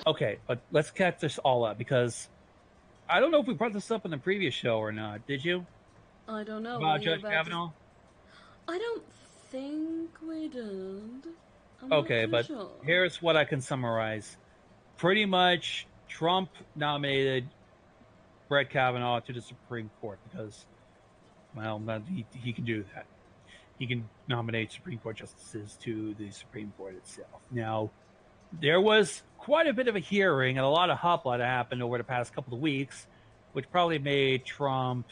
Okay, but let's catch this all up because I don't know if we brought this up in the previous show or not. Did you? I don't know. About Judge Kavanaugh? I don't think we did. I'm not Okay, too but sure. here's what I can summarize. Pretty much, Trump nominated Brett Kavanaugh to the Supreme Court because, well, he can do that. He can nominate Supreme Court justices to the Supreme Court itself. Now, there was quite a bit of a hearing and a lot of hoopla that happened over the past couple of weeks, which probably made Trump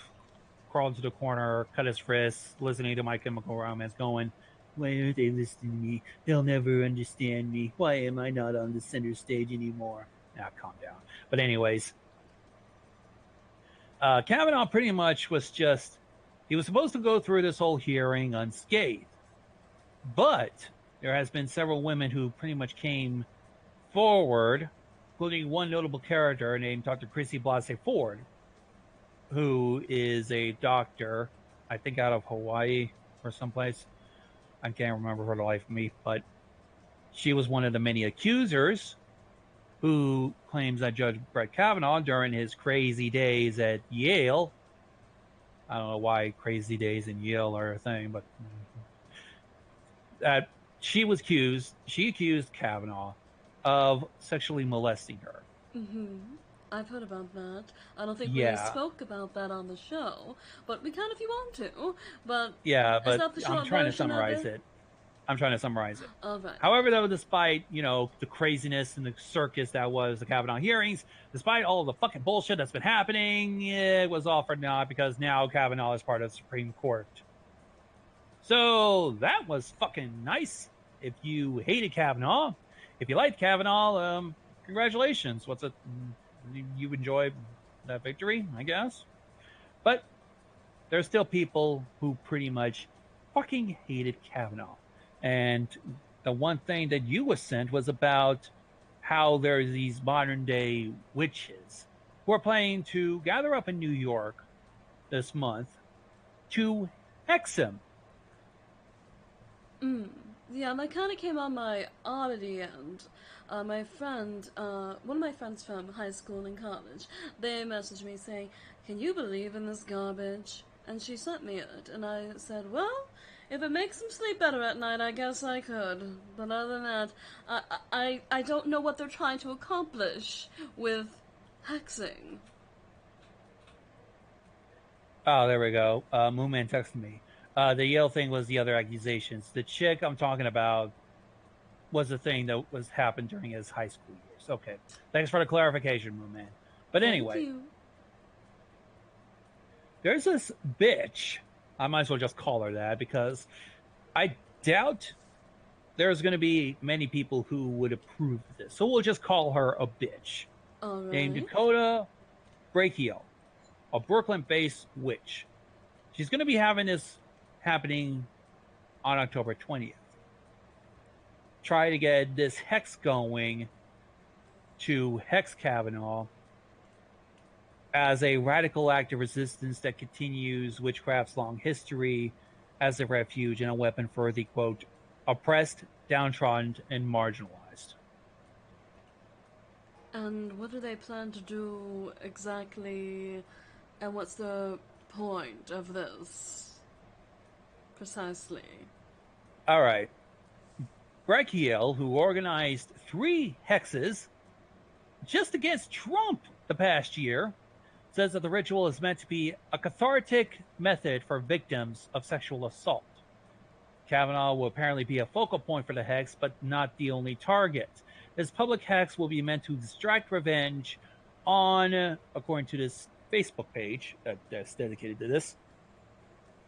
crawl into the corner, cut his wrists, listening to My Chemical Romance, going, "Why aren't they listening to me? They'll never understand me. Why am I not on the center stage anymore?" Now, calm down. But anyways, Kavanaugh pretty much was just, he was supposed to go through this whole hearing unscathed. But there has been several women who pretty much came forward, including one notable character named Dr. Chrissy Blasey Ford, who is a doctor, I think out of Hawaii or someplace. I can't remember for the life of me, but she was one of the many accusers who claims that Judge Brett Kavanaugh, during his crazy days at Yale, I don't know why crazy days in Yale are a thing, but that she accused Kavanaugh of sexually molesting her. Mm-hmm. I've heard about that. I don't think we Yeah. spoke about that on the show, but we can if you want to. But Yeah, is but that the I'm short trying to version of summarize it? it. I'm trying to summarize it. All right. However, though, despite, the craziness and the circus that was the Kavanaugh hearings, despite all the fucking bullshit that's been happening, it was all for naught because now Kavanaugh is part of the Supreme Court. So that was fucking nice. If you hated Kavanaugh, if you liked Kavanaugh, congratulations. What's it? You enjoyed that victory, I guess. But there's still people who pretty much fucking hated Kavanaugh. And the one thing that you was sent was about how there's these modern day witches who are planning to gather up in New York this month to hex him. Yeah, that kind of came on my oddity end. My friend, one of my friends from high school and college, they messaged me saying, "Can you believe in this garbage?" And she sent me it, and I said, "Well, if it makes them sleep better at night, I guess I could." But other than that, I don't know what they're trying to accomplish with hexing. Oh, there we go. Moonman texted me. The Yale thing was the other accusations. The chick I'm talking about was the thing that was happened during his high school years. Okay. Thanks for the clarification, Moonman. But Thank anyway, you. there's this bitch. I might as well just call her that because I doubt there's going to be many people who would approve of this. So we'll just call her a bitch. All Named right. Dakota Brachiel, a Brooklyn-based witch. She's going to be having this happening on October 20th. Try to get this hex going to hex Kavanaugh as a radical act of resistance that continues witchcraft's long history as a refuge and a weapon for the, quote, oppressed, downtrodden, and marginalized. And what do they plan to do exactly? And what's the point of this? Precisely. All right. Brachiel, who organized 3 hexes just against Trump the past year, says that the ritual is meant to be a cathartic method for victims of sexual assault. Kavanaugh will apparently be a focal point for the hex, but not the only target. This public hex will be meant to distract revenge on, according to this Facebook page that's dedicated to this,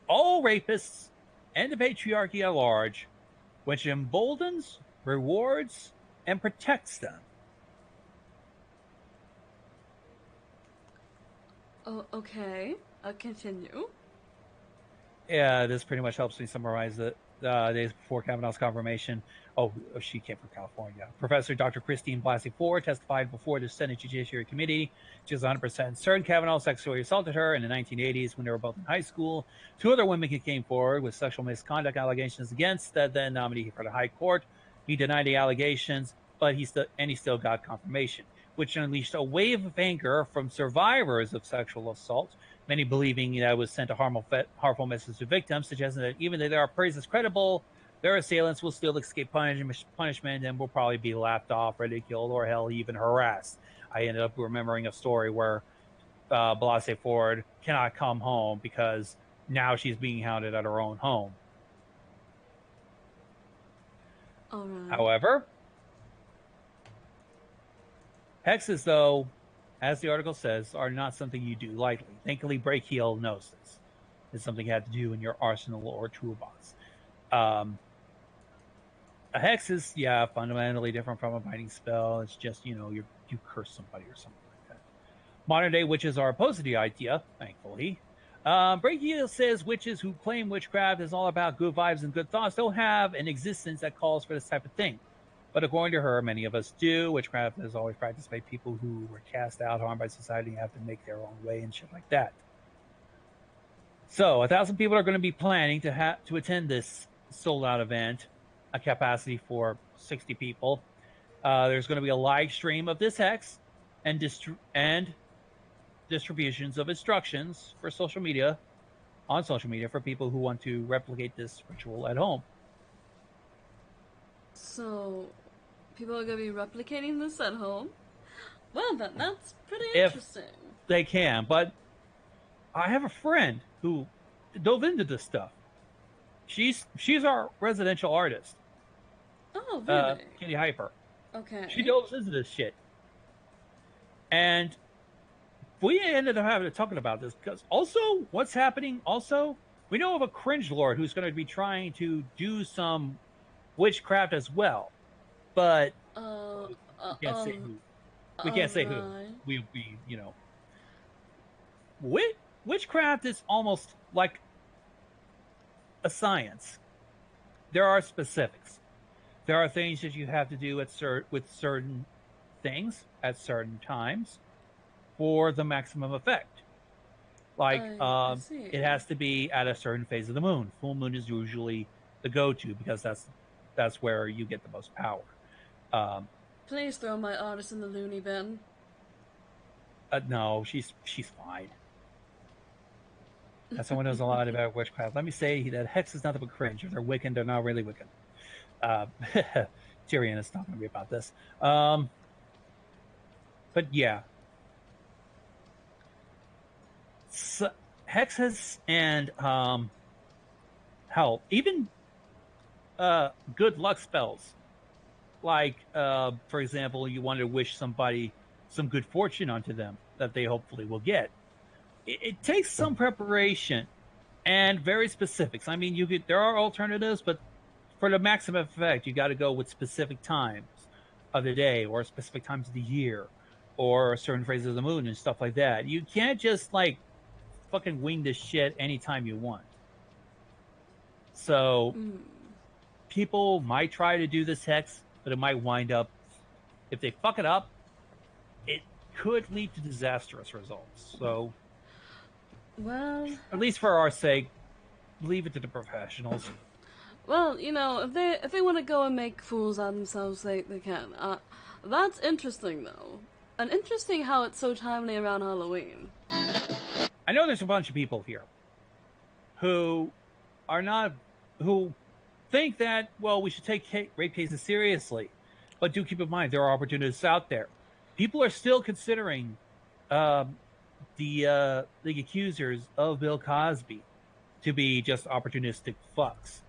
all rapists and the patriarchy at large, which emboldens, rewards, and protects them. Oh, okay. Continue. Yeah, this pretty much helps me summarize it. Days before Kavanaugh's confirmation. Oh, she came from California. Professor Dr. Christine Blasey Ford testified before the Senate Judiciary Committee. She was 100% certain Kavanaugh sexually assaulted her in the 1980s when they were both in high school. 2 other women came forward with sexual misconduct allegations against the then nominee for the High Court. He denied the allegations, but he still got confirmation, which unleashed a wave of anger from survivors of sexual assault, many believing that it was sent a harmful message to victims, suggesting that even though they are praised as credible, their assailants will still escape punishment and will probably be laughed off, ridiculed, or hell, even harassed. I ended up remembering a story where Blase Ford cannot come home because now she's being hounded at her own home. All right. However, hexes, though, as the article says, are not something you do lightly. Thankfully, Breakiel knows this. It's something you have to do in your arsenal or toolbox. A hex is, fundamentally different from a binding spell. It's just, you curse somebody or something like that. Modern day witches are opposed to the idea, thankfully. Breakiel says witches who claim witchcraft is all about good vibes and good thoughts don't have an existence that calls for this type of thing. But according to her, many of us do. Witchcraft is always practiced by people who were cast out, harmed by society, and have to make their own way and shit like that. So 1,000 people are going to be planning to attend this sold-out event, a capacity for 60 people. There's going to be a live stream of this hex and distributions of instructions for social media for people who want to replicate this ritual at home. So, people are going to be replicating this at home? Well, that's pretty If interesting. They can, but I have a friend who dove into this stuff. She's our residential artist. Oh, really? Kitty Hyper. Okay. She delves into this shit. And we ended up talking about this because also what's happening also, we know of a cringe lord who's going to be trying to do some witchcraft as well. But we can't say who. We can't say who. We witchcraft is almost like a science. There are specifics. There are things that you have to do with certain things at certain times for the maximum effect. Like it has to be at a certain phase of the moon. Full moon is usually the go-to because that's where you get the most power. Please throw my artist in the loony bin. No, she's fine. As someone knows a lot about witchcraft, let me say that hex is nothing but cringe. If they're Wiccan, they're not really Wiccan. Tyrion is talking to me about this. But yeah. So, hexes and hell, even good luck spells. Like, for example, you want to wish somebody some good fortune onto them that they hopefully will get. It takes some preparation and very specifics. I mean, there are alternatives, but for the maximum effect, you got to go with specific times of the day or specific times of the year or certain phases of the moon and stuff like that. You can't just fucking wing this shit anytime you want. So people might try to do this hex, but it might wind up, if they fuck it up, it could lead to disastrous results. So, well, at least for our sake, leave it to the professionals. Well, if they want to go and make fools out of themselves, they can. That's interesting, though. And interesting how it's so timely around Halloween. I know there's a bunch of people here who think that, well, we should take rape cases seriously. But do keep in mind, there are opportunists out there. People are still considering the accusers of Bill Cosby to be just opportunistic fucks.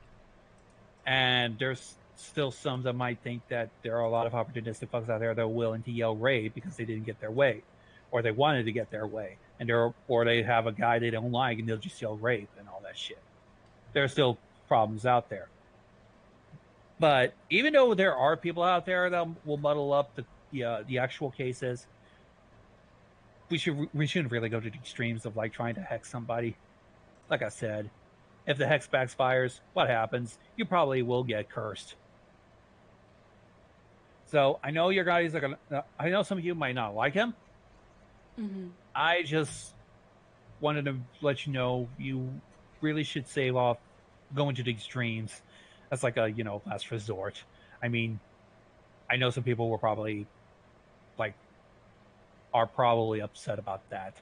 And there's still some that might think that there are a lot of opportunistic fucks out there that are willing to yell rape because they didn't get their way, or they wanted to get their way, or they have a guy they don't like and they'll just yell rape and all that shit. There are still problems out there. But even though there are people out there that will muddle up the actual cases, we shouldn't really go to the extremes of trying to hex somebody. Like I said, if the hex backfires, what happens? You probably will get cursed. So I know your guys are gonna. I know some of you might not like him. Mm-hmm. I just wanted to let you know you really should save off going to the extremes. That's like a last resort. I mean, I know some people were probably like are probably upset about that.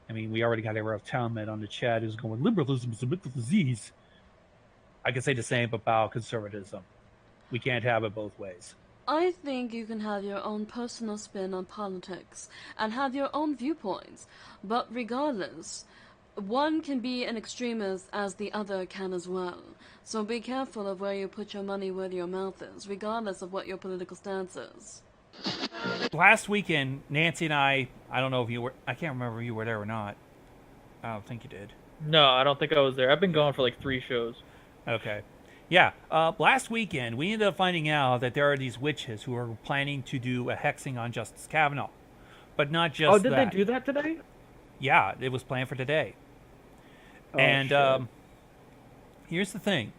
I mean, we already got a of Talmud on the chat who's going, liberalism is a mental disease. I can say the same about conservatism. We can't have it both ways. I think you can have your own personal spin on politics and have your own viewpoints, but regardless, one can be an extremist as the other can as well. So be careful of where you put your money where your mouth is, regardless of what your political stance is. Last weekend, Nancy and I don't know if you were, I can't remember if you were there or not. I don't think you did. No, I don't think I was there. I've been going for like 3 shows. Okay. Yeah, last weekend, we ended up finding out that there are these witches who are planning to do a hexing on Justice Kavanaugh. But not just Oh, did they do that today? Yeah, it was planned for today. Oh, and here's the thing.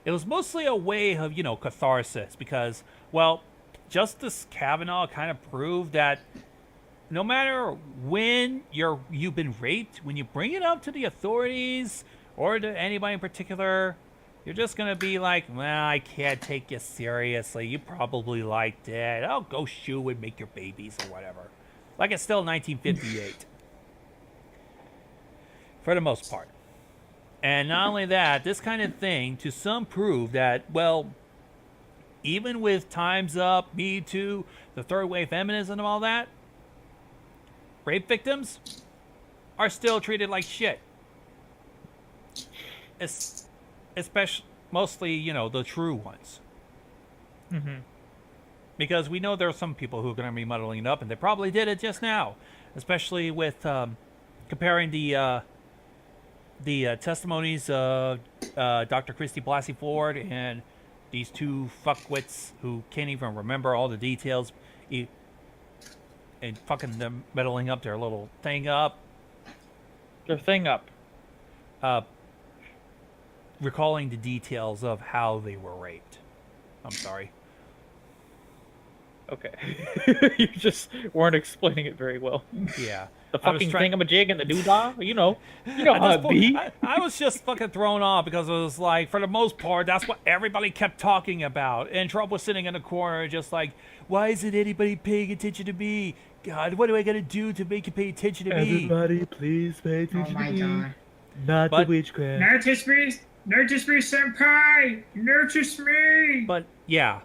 It was mostly a way of, catharsis because, well, Justice Kavanaugh kind of proved that no matter when you've been raped, when you bring it up to the authorities or to anybody in particular, you're just going to be like, well, I can't take you seriously. You probably liked it. I'll go shoot and make your babies or whatever. Like it's still 1958. For the most part. And not only that, this kind of thing to some prove that, well, even with Time's Up, Me Too, the third wave feminism and all that, rape victims are still treated like shit. Especially, mostly, the true ones. Mm-hmm. Because we know there are some people who are going to be muddling it up, and they probably did it just now. Especially with comparing the testimonies of Dr. Christy Blasey Ford and these two fuckwits who can't even remember all the details and fucking them meddling up their little thing up. Their thing up. Recalling the details of how they were raped. I'm sorry. Okay. You just weren't explaining it very well. Yeah. The fucking thingamajig and the doodah, you know how it be. I was just fucking thrown off because it was like, for the most part, that's what everybody kept talking about. And Trump was sitting in the corner just like, why isn't anybody paying attention to me? God, what do I gotta do to make you pay attention to me? Everybody, please pay attention to me. God. Not the witchcraft. Notice me, senpai! Notice me! But, yeah.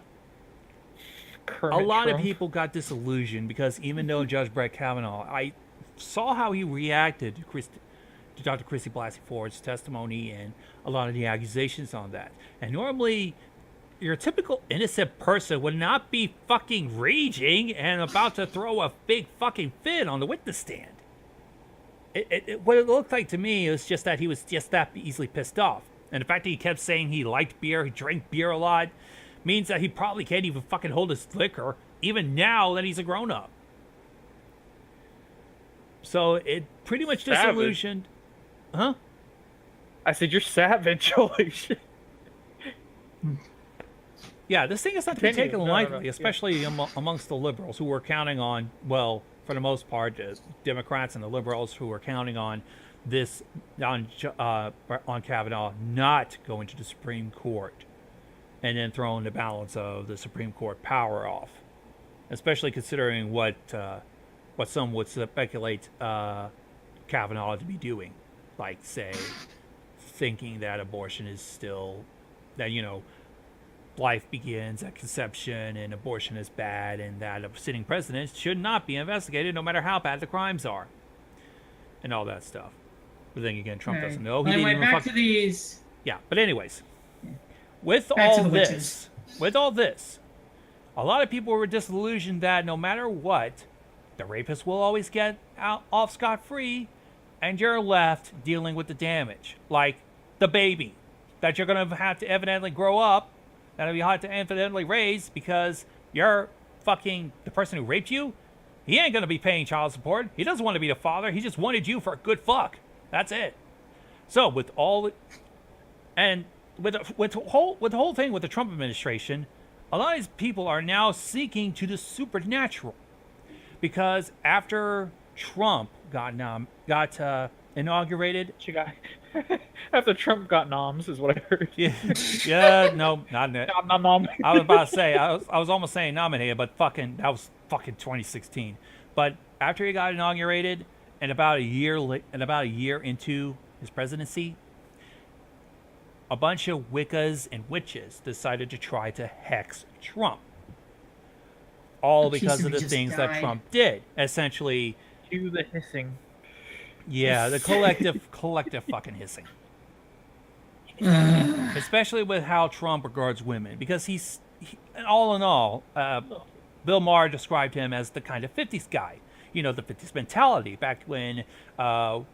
Kermit A lot Trump. of people got disillusioned because even though Judge Brett Kavanaugh, I saw how he reacted to Dr. Christy Blasey Ford's testimony and a lot of the accusations on that. And normally, your typical innocent person would not be fucking raging and about to throw a big fucking fit on the witness stand. What it looked like to me was just that he was just that easily pissed off. And the fact that he kept saying he liked beer, he drank beer a lot, means that he probably can't even fucking hold his liquor, even now that he's a grown-up. So it pretty much disillusioned. Huh? I said, you're savage. Holy shit. Yeah, this thing is not to be taken lightly, yeah. especially amongst the liberals who were counting on, well, for the most part, the Democrats and the liberals who were counting on this, on Kavanaugh not going to the Supreme Court and then throwing the balance of the Supreme Court power off, especially considering what some would speculate Kavanaugh to be doing, like, say, thinking that abortion is still, that, life begins at conception and abortion is bad and that a sitting president should not be investigated no matter how bad the crimes are and all that stuff. But then again, Trump doesn't know. He Anyway, didn't even back to these. Yeah, but anyways, with Back to all the this, a lot of people were disillusioned that no matter what, the rapist will always get out off scot-free and you're left dealing with the damage. Like the baby that you're going to have to evidently grow up, that'll be hard to evidently raise because you're fucking the person who raped you. He ain't going to be paying child support. He doesn't want to be the father. He just wanted you for a good fuck. That's it. So with all, and with the whole thing with the Trump administration, a lot of these people are now seeking to the supernatural, because after Trump got inaugurated. She got after Trump got noms, is what I heard. Yeah, no, not it. Nom. I was about to say, I was almost saying nominated, but that was fucking 2016. But after he got inaugurated, and about a year into his presidency, a bunch of Wiccas and witches decided to try to hex Trump. All because of the things that Trump did. Essentially, Cue the hissing. Yeah, the collective fucking hissing. Especially with how Trump regards women, because all in all, Bill Maher described him as the kind of 50s guy. You know, the 50s mentality, back when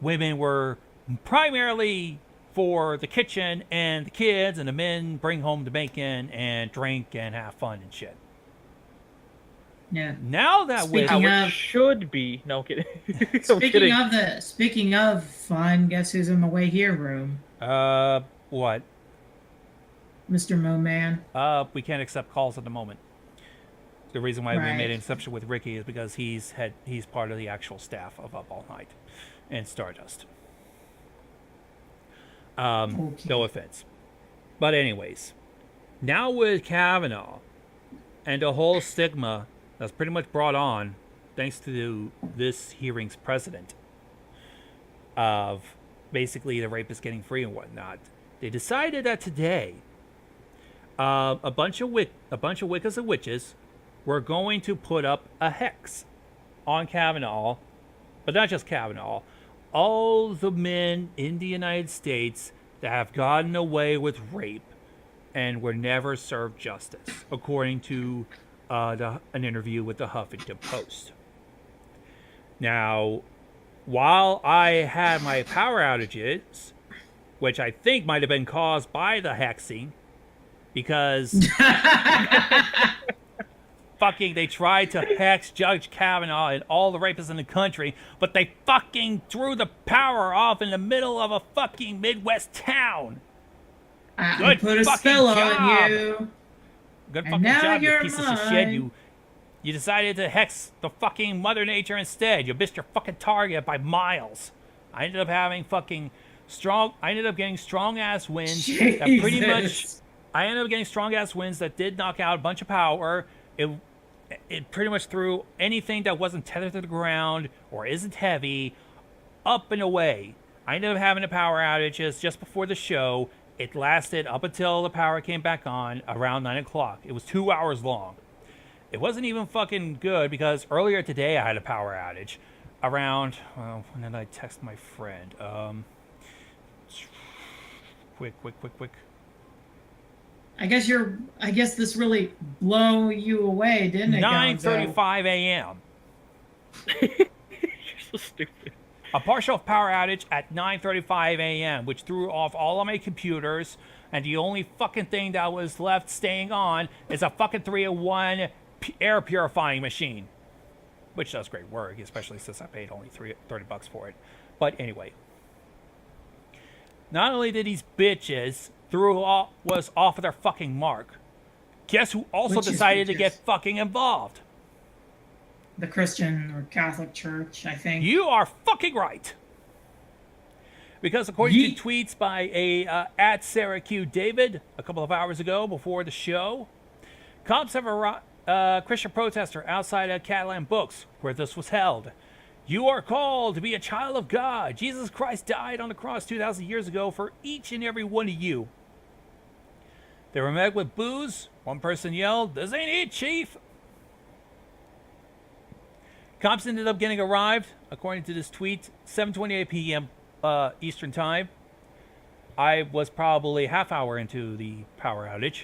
women were primarily for the kitchen and the kids, and the men bring home the bacon and drink and have fun and shit. Yeah. Now that Speaking How it should be. No, kidding. Speaking of fun, guess who's in the way here room? What? Mr. Mo Man. We can't accept calls at the moment. The reason why we made an exception with Ricky is because he's part of the actual staff of Up All Night and Stardust. Okay. No offense. But anyways, now with Kavanaugh and the whole stigma that's pretty much brought on thanks to this hearing's precedent of basically the rapist getting free and whatnot, they decided that today a bunch of Wiccas and witches were going to put up a hex on Kavanaugh, but not just Kavanaugh, all the men in the United States that have gotten away with rape and were never served justice, according to an interview with the Huffington Post. Now, while I had my power outages, which I think might have been caused by the hexing, because they tried to hex Judge Kavanaugh and all the rapists in the country, but they fucking threw the power off in the middle of a fucking Midwest town. I put a spell on you. Good And fucking now job, you you're pieces of shit. mine. You decided to hex the fucking Mother Nature instead. You missed your fucking target by miles. I ended up getting strong ass winds that pretty much. I ended up getting strong ass winds that did knock out a bunch of power. It pretty much threw anything that wasn't tethered to the ground or isn't heavy up and away. I ended up having a power outages just before the show. It lasted up until the power came back on around 9 o'clock. It was 2 hours long. It wasn't even fucking good because earlier today I had a power outage around, when did I text my friend? Quick. I guess this really blew you away, didn't it? 9:35 a.m. You're so stupid. A partial power outage at 9:35 a.m., which threw off all of my computers, and the only fucking thing that was left staying on is a fucking 301 air purifying machine, which does great work, especially since I paid only $30 for it. But anyway, not only did these bitches was off of their fucking mark, guess who also decided to get fucking involved? The Christian or Catholic Church, I think. You are fucking right. Because according to tweets by at Sarah Q. David a couple of hours ago before the show, cops have a Christian protester outside of Catalan Books where this was held. You are called to be a child of God. Jesus Christ died on the cross 2,000 years ago for each and every one of you. They were met with boos. One person yelled, "This ain't it, Chief." Cops ended up getting arrived, according to this tweet, 7:28 p.m. Eastern Time. I was probably half hour into the power outage.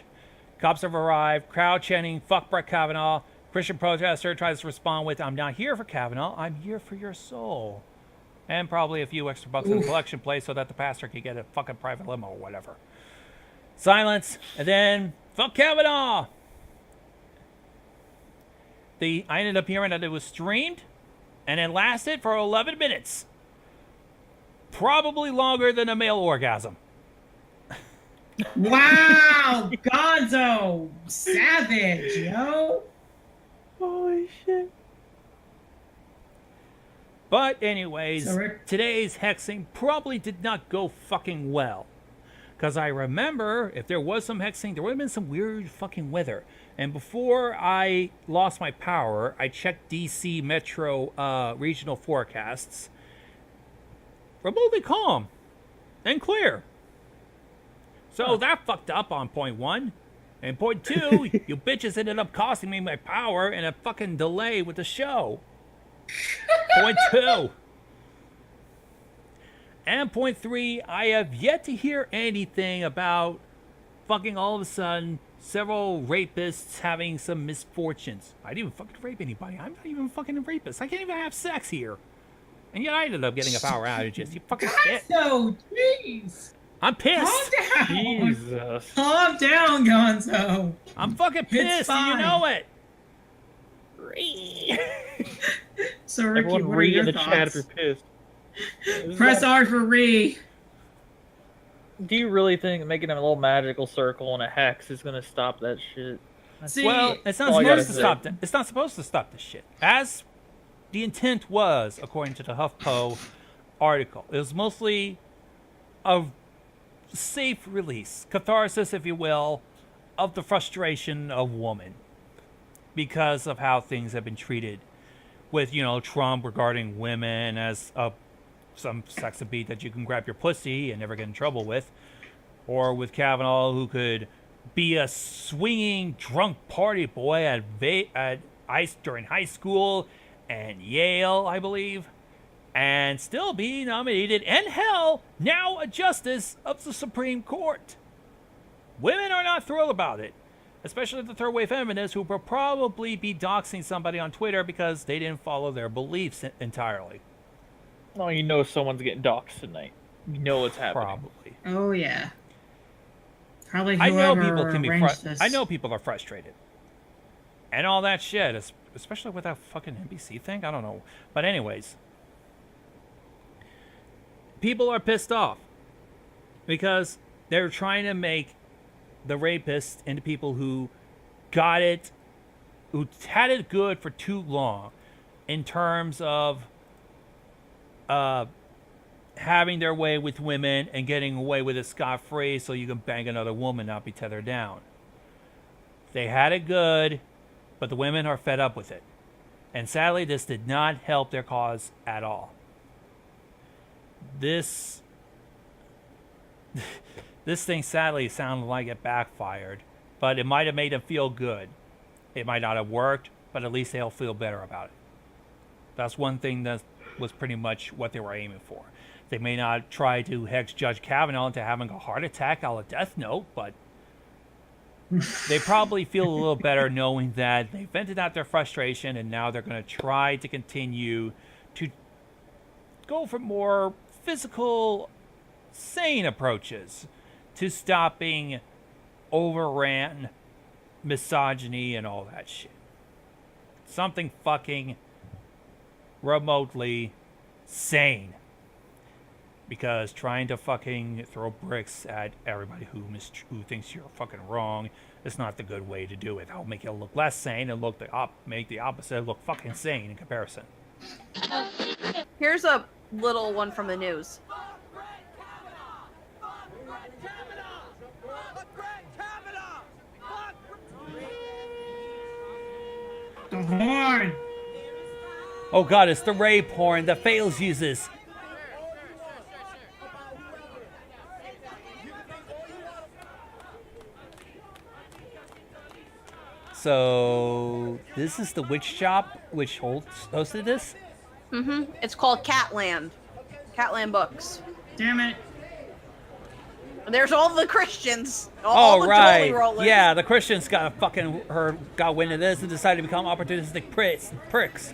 Cops have arrived, crowd chanting, "Fuck Brett Kavanaugh." Christian protester tries to respond with, "I'm not here for Kavanaugh, I'm here for your soul." And probably a few extra bucks in the collection plate so that the pastor could get a fucking private limo or whatever. Silence, and then, "Fuck Kavanaugh!" I ended up hearing that it was streamed, and it lasted for 11 minutes. Probably longer than a male orgasm. Wow, Gonzo, savage, yo. Holy shit. But anyways, So, Rick- today's hexing probably did not go fucking well. Because I remember if there was some hexing, there would have been some weird fucking weather. And before I lost my power, I checked DC Metro regional forecasts. Remotely calm and clear. So that fucked up on point 1. And point 2, you bitches ended up costing me my power and a fucking delay with the show. Point 2. And point 3, I have yet to hear anything about fucking all of a sudden several rapists having some misfortunes. I didn't even fucking rape anybody. I'm not even fucking a rapist. I can't even have sex here. And yet I ended up getting a power outage. You fucking shit. Gonzo, jeez. I'm pissed. Calm down. Jesus. Calm down, Gonzo. I'm fucking pissed, and you fine. know it. So, Ricky, Everyone what are read your in the chat if thoughts? you're pissed. Press R for re. Do you really think making a little magical circle and a hex is gonna stop that shit? See, Well, it's not all I gotta supposed to say. stop that. It's not supposed to stop this shit. As the intent was, according to the HuffPo article, it was mostly a safe release, catharsis, if you will, of the frustration of woman because of how things have been treated with, Trump regarding women as some sex beat that you can grab your pussy and never get in trouble with, or with Kavanaugh, who could be a swinging drunk party boy at ICE during high school and Yale, I believe, and still be nominated, and hell, now a justice of the Supreme Court. Women are not thrilled about it, especially the third wave feminists who will probably be doxing somebody on Twitter because they didn't follow their beliefs entirely. Oh, you know someone's getting doxxed tonight. You know what's happening. Probably. Oh yeah. Probably I know whoever people can be arranged this. I know people are frustrated. And all that shit, especially with that fucking NBC thing. I don't know. But anyways, people are pissed off because they're trying to make the rapists into people who got it, who had it good for too long in terms of having their way with women and getting away with it scot-free so you can bang another woman, not be tethered down. They had it good, but the women are fed up with it. And sadly, this did not help their cause at all. This thing sadly sounded like it backfired, but it might have made them feel good. It might not have worked, but at least they'll feel better about it. That's one thing that was pretty much what they were aiming for. They may not try to hex Judge Kavanaugh into having a heart attack a la Death Note, but they probably feel a little better knowing that they vented out their frustration and now they're going to try to continue to go for more physical, sane approaches to stopping overran misogyny and all that shit. Something fucking remotely sane. Because trying to fucking throw bricks at everybody who thinks you're fucking wrong is not the good way to do it. That'll make it look less sane and make the opposite look fucking sane in comparison. Here's a little one from the news. The horn. Oh god, it's the rape horn that Fails uses. So, this is the witch shop which hosted this? Mm-hmm. It's called Catland. Catland Books. Damn it. And there's all the Christians. All the right. Jolly Rollers. Yeah, the Christians got wind of this and decided to become opportunistic pricks.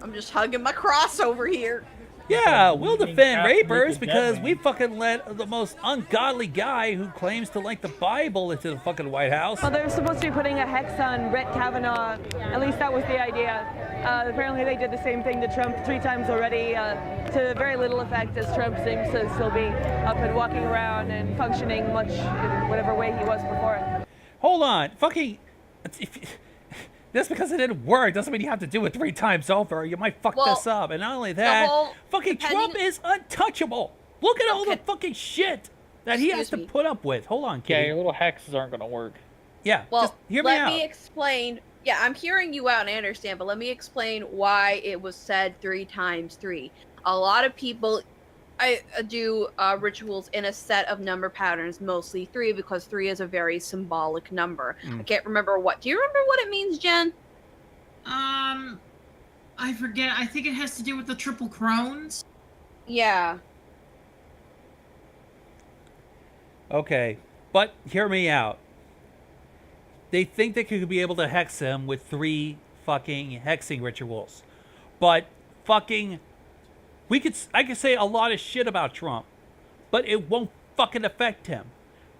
I'm just hugging my cross over here. Yeah, we'll defend Catholic rapers is because dead, we man. fucking let the most ungodly guy who claims to like the Bible into the fucking White House. Well, they're supposed to be putting a hex on Brett Kavanaugh. At least that was the idea. Apparently they did the same thing to Trump 3 times already, to very little effect, as Trump seems to still be up and walking around and functioning much in whatever way he was before. Hold on, fucking... Just because it didn't work doesn't mean you have to do it 3 times over. You might fuck Well, this up. And not only that, fucking Trump is untouchable. Look at all the fucking shit that he has to put up with. Hold on, Yeah, Kitty. your little hexes aren't gonna work. Yeah, Well, just hear me out. let me explain. Yeah, I'm hearing you out and I understand, but let me explain why it was said 3 times 3. A lot of people do rituals in a set of number patterns, mostly 3, because 3 is a very symbolic number. I can't remember what. Do you remember what it means, Jen? I forget. I think it has to do with the triple crones. Yeah. Okay, but hear me out. They think they could be able to hex him with 3 fucking hexing rituals. But fucking... I could say a lot of shit about Trump, but it won't fucking affect him.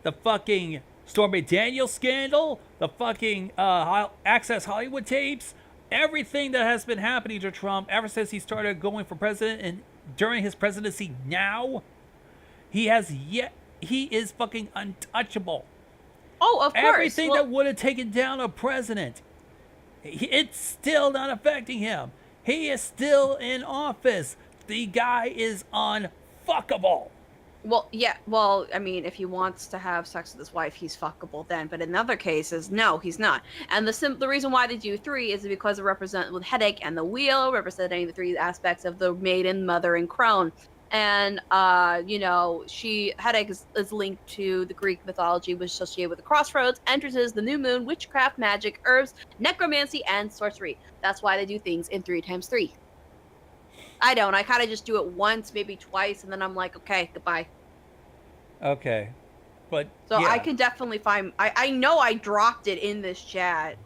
The fucking Stormy Daniels scandal, the fucking Access Hollywood tapes, everything that has been happening to Trump ever since he started going for president and during his presidency now, he is fucking untouchable. Oh, of course. Everything that would have taken down a president, it's still not affecting him. He is still in office. The guy is unfuckable. Well, yeah. Well, I mean, if he wants to have sex with his wife, he's fuckable then. But in other cases, no, he's not. And the reason why they do 3 is because it represents with headache and the wheel, representing the 3 aspects of the maiden, mother, and crone. And headache is linked to the Greek mythology, which is associated with the crossroads, entrances, the new moon, witchcraft, magic, herbs, necromancy, and sorcery. That's why they do things in 3 times 3. I don't. I kind of just do it once, maybe twice, and then I'm like, okay, goodbye. Okay. But So yeah. I can definitely find... I know I dropped it in this chat.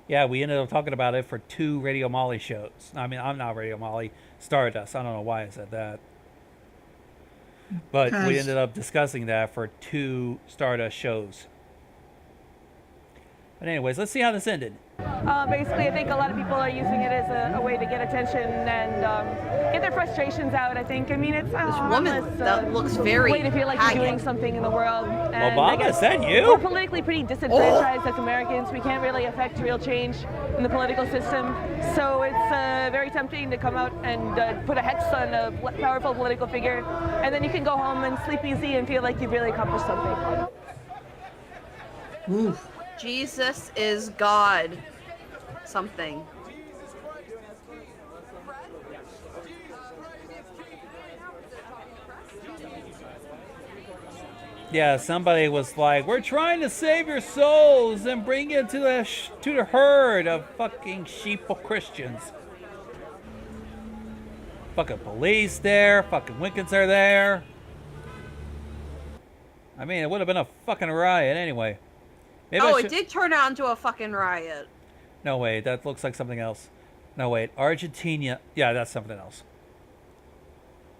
Yeah, we ended up talking about it for 2 Radio Molly shows. I mean, I'm not Radio Molly, Stardust. I don't know why I said that. But we ended up discussing that for 2 Stardust shows. But anyways, let's see how this ended. Basically, I think a lot of people are using it as a way to get attention and get their frustrations out. I think. I mean, it's This woman that looks very way to feel like you're doing something in the world. And I Obama, guess is that you? we're politically pretty disenfranchised as Americans. We can't really affect real change in the political system. So it's very tempting to come out and put a hex on a powerful political figure, and then you can go home and sleep easy and feel like you've really accomplished something. Oof. Jesus is God. Something. Yeah, somebody was like, "We're trying to save your souls and bring you to the herd of fucking sheeple Christians." Fucking police there, fucking Wiccans are there. I mean, it would have been a fucking riot anyway. Maybe It did turn out into a fucking riot. No, wait, that looks like something else. No, wait, Argentina. Yeah, that's something else.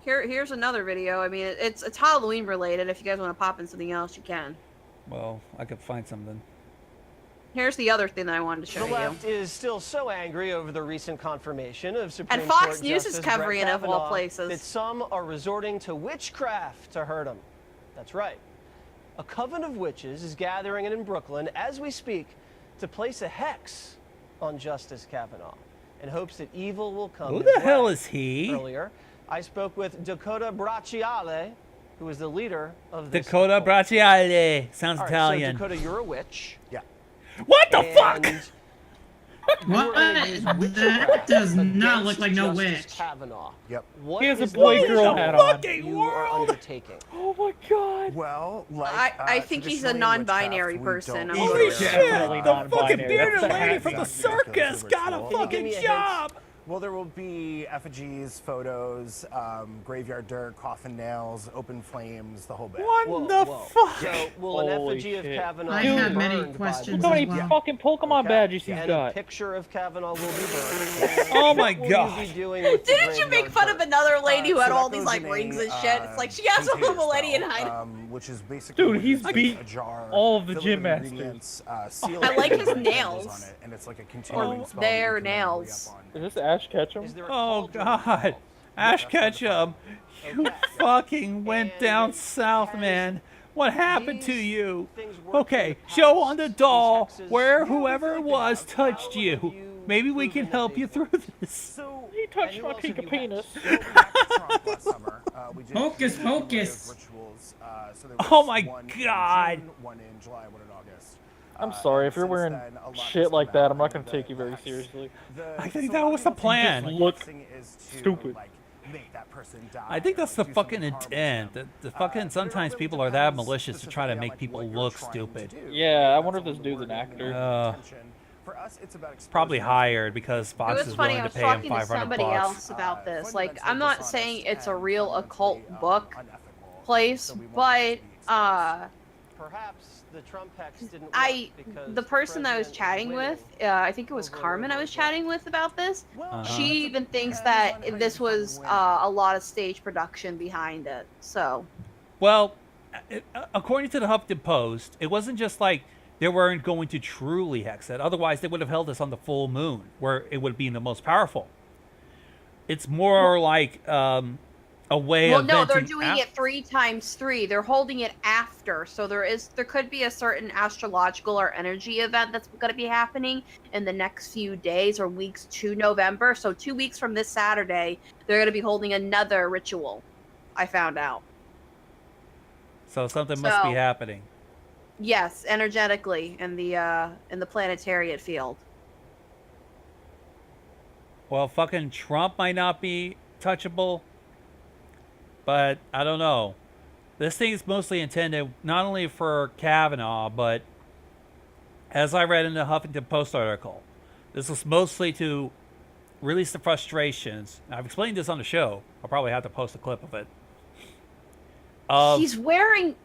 Here's another video. I mean, it's Halloween related. If you guys want to pop in something else, you can. Well, I could find something. Here's the other thing that I wanted to show The you. left is still so angry over the recent confirmation of Supreme And Fox Court News Justice is covering it Brett of all Kavanaugh places. that some are resorting to witchcraft to hurt him. That's right. A coven of witches is gathering in Brooklyn as we speak to place a hex on Justice Kavanaugh in hopes that evil will come. Who his the hell way. is he? Earlier, I spoke with Dakota Bracciale, who is the leader of this Dakota cult. Bracciale. Sounds All right, Italian. So Dakota, you're a witch. Yeah. What the fuck? And What? you are gonna use witchcraft That does not against look like no Justice witch. Kavanaugh. Yep. What He has a is the boy-girl mission hat on. Fucking you are world. undertaking? Oh my god. Well, like I think he's a traditionally in non-binary witchcraft, we person. don't I'm Holy use shit! Definitely The fucking non-binary. bearded That's a lady hat from the thing. circus got a Can you give fucking me a hint? job! Well, there will be effigies, photos, graveyard dirt, coffin nails, open flames, the whole bit. What Whoa, the whoa. fuck? So, will an Holy effigy of shit. Kavanaugh I be have many burned by questions the Look how many as well. fucking Pokemon badges he's and got. a picture of Kavanaugh will be burned. Oh my What will God. you be doing with the Didn't you make graveyard fun of dirt? another lady who So had that all these goes like in rings and a, shit? It's like she has a container millennium style, height. which is basically Dude, what he's is like beat a jar all of the filled gym with masters. ingredients, sealed I like with his candles nails. on it, and it's like a continuing Oh, spell their that you can then re-up nails. on. Is this Ash Ketchum? Is there a Oh cauldron god. involved? Ash Ketchum, you Okay. fucking went And down it south, has man. What happened to These you? things worked in Okay, the show past. on the These doll hexes- where Yeah, whoever we it feel like was they have. touched How you. have you Maybe we can proven that help they you through work? this. So, He touched And my who else have pinky you penis. so back to Trump last summer, we did Hocus three pocus. rituals. So there Oh was my one in God. June, one in July, one in August. I'm sorry, And if you're since wearing then, a lot shit has like come that, out. I'm not I gonna mean, take you very hex- seriously. I so think a that lot of was the people think plan. like Look hexing is to, stupid. like, make that person die I think or, that's like, the do fucking something horrible to intent. them. The fucking But it sometimes really people are that depends malicious to try to specifically on, make like, people what you're look trying stupid. to do. Yeah, I Like, wonder if that's this all dude's the an wording actor. and the intention. For us, it's about Probably exposing hired because It Fox was is funny. willing I to was pay him talking to 500 somebody bucks. else about this. Like, fundamentally I'm not dishonest saying it's a and real occult fundamentally, book unethical. place, So we want but this to be exposed. Perhaps the Trump hex didn't work because the person that I was president chatting winning with, I think it was over Carmen I was overall. chatting with about this. Uh-huh. She even thinks that this was a lot of stage production behind it. So, Well, according to the Huffington Post, it wasn't just like they weren't going to truly hex it. Otherwise, they would have held this on the full moon, where it would be the most powerful. It's more like a way well, of no, they're venting doing out- it 3 times 3. They're holding it after, so there could be a certain astrological or energy event that's going to be happening in the next few days or weeks to November. So 2 weeks from this Saturday, they're going to be holding another ritual. I found out. So something must be So- happening. Yes, energetically in the planetariat field. Well, fucking Trump might not be touchable, but I don't know. This thing is mostly intended not only for Kavanaugh, but as I read in the Huffington Post article, this was mostly to release the frustrations. I've explained this on the show. I'll probably have to post a clip of it. He's wearing.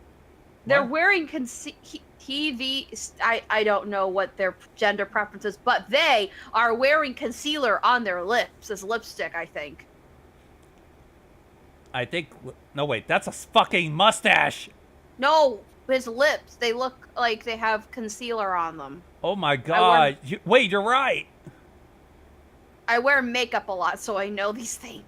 They're What? wearing TV. I don't know what their gender preference is, but they are wearing concealer on their lips as lipstick. I think. I think. No, wait. That's a fucking mustache. No, his lips. They look like they have concealer on them. Oh my god. Wait, you're right. I wear makeup a lot, so I know these things.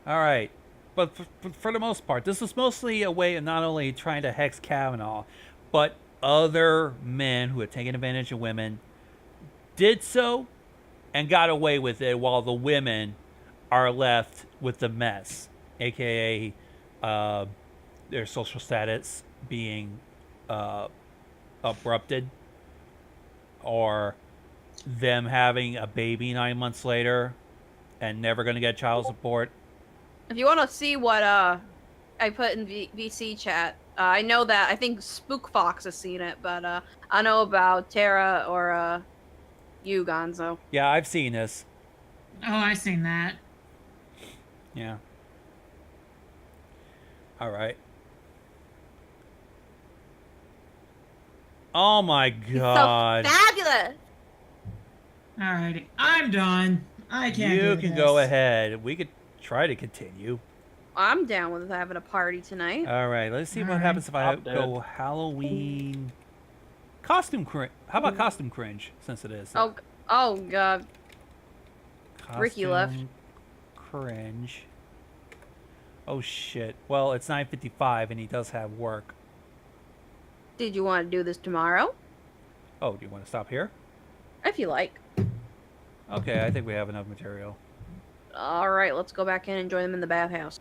All right. But for the most part, this was mostly a way of not only trying to hex Kavanaugh, but other men who had taken advantage of women did so and got away with it, while the women are left with the mess, aka their social status being abrupted, or them having a baby 9 months later and never going to get child support. If you want to see what I put in VC chat, I know that I think Spook Fox has seen it, but I know about Tara or you, Gonzo. Yeah, I've seen this. Oh, I seen that. Yeah. All right. Oh my god. So fabulous. Alrighty, I'm done. I can't. You do can this. go ahead. We could try to continue. I'm down with having a party tonight. All right, let's see what All right. happens if I I'm go Halloween costume cringe. How about costume cringe, since it is? Oh god. Ricky left. Costume Cringe. Oh shit. Well, it's 9:55 and he does have work. Did you want to do this tomorrow? Oh, do you want to stop here? If you like. Okay, I think we have enough material. All right, let's go back in and join them in the bathhouse.